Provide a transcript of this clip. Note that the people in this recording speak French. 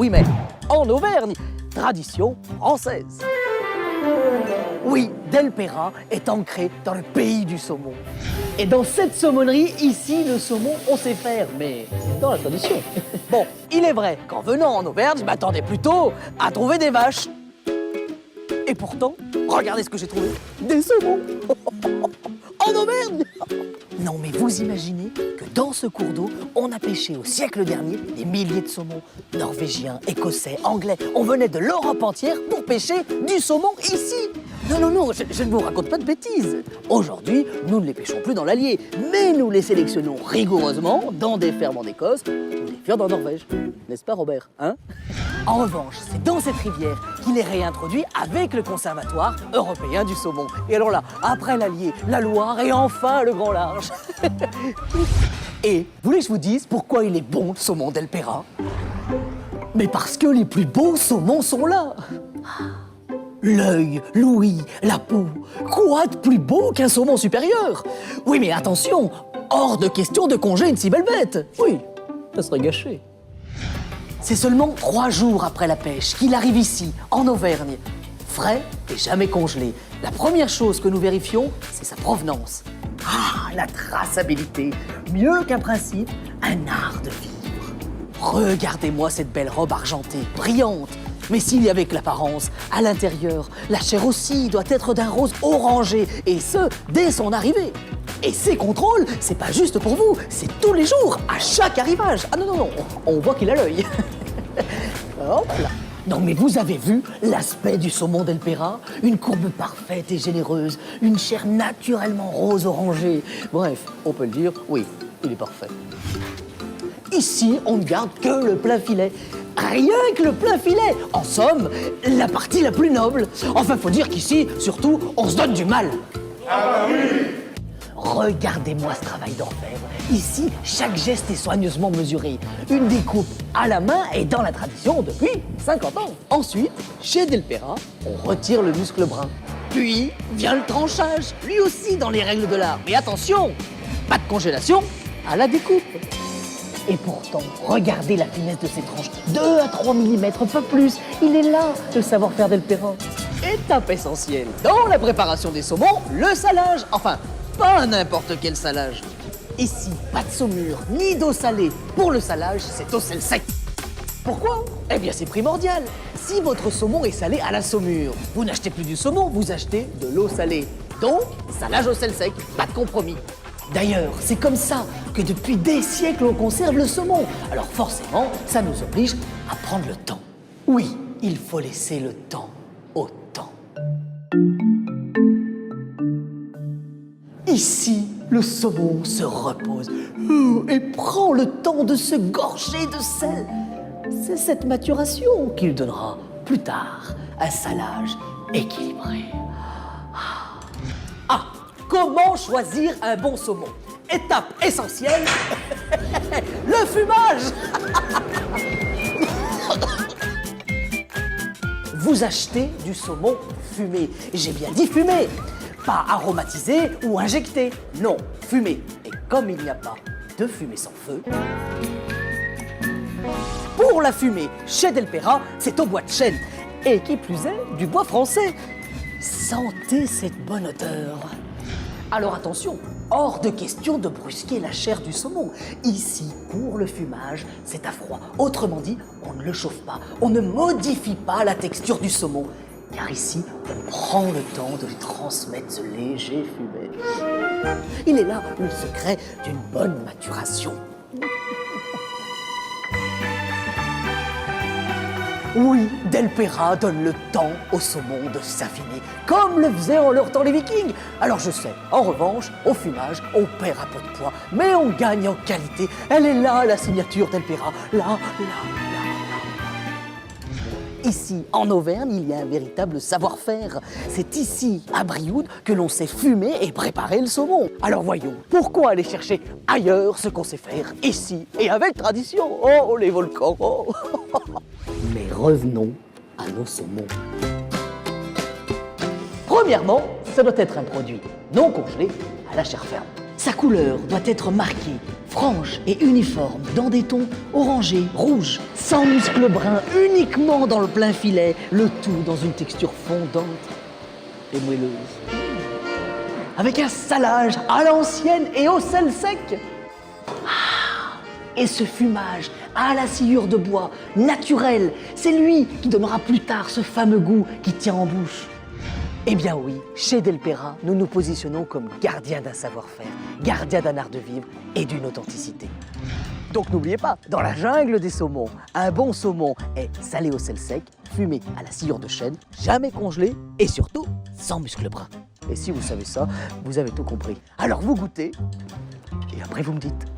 Oui, mais en Auvergne, tradition française. Oui, Delpera est ancré dans le pays du saumon. Et dans cette saumonnerie, ici, le saumon, on sait faire, mais dans la tradition. Bon, il est vrai qu'en venant en Auvergne, je m'attendais plutôt à trouver des vaches. Et pourtant, regardez ce que j'ai trouvé. Des saumons. En Auvergne. Non, mais vous imaginez que dans ce cours d'eau, on a pêché au siècle dernier des milliers de saumons. Norvégiens, écossais, anglais. On venait de l'Europe entière pour pêcher du saumon ici. Non, je ne vous raconte pas de bêtises. Aujourd'hui, nous ne les pêchons plus dans l'Allier, mais nous les sélectionnons rigoureusement dans des fermes en Écosse ou des fjords en Norvège. N'est-ce pas, Robert, hein? En revanche, c'est dans cette rivière qu'il est réintroduit avec le Conservatoire européen du saumon. Et alors là, après l'Allier, la Loire et enfin le Grand Large. Et vous voulez que je vous dise pourquoi il est bon, le saumon Delpera? Mais parce que les plus beaux saumons sont là. L'œil, l'ouïe, la peau. Quoi de plus beau qu'un saumon supérieur? Oui, mais attention, hors de question de conger une si belle bête. Oui, ça serait gâché. C'est seulement 3 jours après la pêche qu'il arrive ici, en Auvergne. Frais et jamais congelé. La première chose que nous vérifions, c'est sa provenance. Ah, la traçabilité. Mieux qu'un principe, un art de vivre. Regardez-moi cette belle robe argentée, brillante. Mais s'il y avait que l'apparence, à l'intérieur, la chair aussi doit être d'un rose orangé, et ce, dès son arrivée. Et ces contrôles, c'est pas juste pour vous, c'est tous les jours, à chaque arrivage. Ah non, on voit qu'il a l'œil. Hop là. Non mais vous avez vu l'aspect du saumon Delpera? Une courbe parfaite et généreuse, une chair naturellement rose orangée. Bref, on peut le dire, oui, il est parfait. Ici, on ne garde que le plein filet. Rien que le plein filet. En somme, la partie la plus noble. Enfin, faut dire qu'ici, surtout, on se donne du mal. Ah bah oui! Regardez-moi ce travail d'orfèvre. Ici, chaque geste est soigneusement mesuré. Une découpe à la main est dans la tradition depuis 50 ans. Ensuite, chez Delpera, on retire le muscle brun. Puis vient le tranchage, lui aussi dans les règles de l'art. Mais attention, pas de congélation à la découpe. Et pourtant, regardez la finesse de ces tranches. 2 à 3 mm, pas plus. Il est là, le savoir-faire Delpera. Étape essentielle dans la préparation des saumons, le salage. Enfin, pas n'importe quel salage. Ici, pas de saumure, ni d'eau salée. Pour le salage, c'est au sel sec. Pourquoi? Eh bien, c'est primordial. Si votre saumon est salé à la saumure, vous n'achetez plus du saumon, vous achetez de l'eau salée. Donc, salage au sel sec, pas de compromis. D'ailleurs, c'est comme ça que depuis des siècles, on conserve le saumon. Alors forcément, ça nous oblige à prendre le temps. Oui, il faut laisser le temps au temps. Ici, le saumon se repose et prend le temps de se gorger de sel. C'est cette maturation qui lui donnera plus tard un salage équilibré. Ah, comment choisir un bon saumon? Étape essentielle, le fumage. Vous achetez du saumon fumé. J'ai bien dit fumé. Pas aromatisé ou injecté. Non, fumé. Et comme il n'y a pas de fumée sans feu, pour la fumée, chez Delpera, c'est au bois de chêne. Et qui plus est, du bois français. Sentez cette bonne odeur. Alors attention, hors de question de brusquer la chair du saumon. Ici, pour le fumage, c'est à froid. Autrement dit, on ne le chauffe pas, on ne modifie pas la texture du saumon. Car ici, on prend le temps de lui transmettre ce léger fumet. Il est là le secret d'une bonne maturation. Oui, Delpera donne le temps au saumon de s'affiner, comme le faisaient en leur temps les Vikings. Alors je sais, en revanche, au fumage, on perd un peu de poids, mais on gagne en qualité. Elle est là, la signature Delpera, là. Ici, en Auvergne, il y a un véritable savoir-faire. C'est ici, à Brioude, que l'on sait fumer et préparer le saumon. Alors voyons, pourquoi aller chercher ailleurs ce qu'on sait faire ici et avec tradition? Oh, les volcans, oh. Mais revenons à nos saumons. Premièrement, ça doit être un produit non congelé à la chair ferme. Sa couleur doit être marquée, franche et uniforme, dans des tons orangés, rouges, sans muscles bruns, uniquement dans le plein filet, le tout dans une texture fondante et moelleuse. Avec un salage à l'ancienne et au sel sec. Et ce fumage à la sciure de bois, naturel, c'est lui qui donnera plus tard ce fameux goût qui tient en bouche. Eh bien oui, chez Delpera, nous nous positionnons comme gardiens d'un savoir-faire, gardiens d'un art de vivre et d'une authenticité. Donc n'oubliez pas, dans la jungle des saumons, un bon saumon est salé au sel sec, fumé à la sciure de chêne, jamais congelé et surtout sans muscles bruns. Et si vous savez ça, vous avez tout compris. Alors vous goûtez et après vous me dites.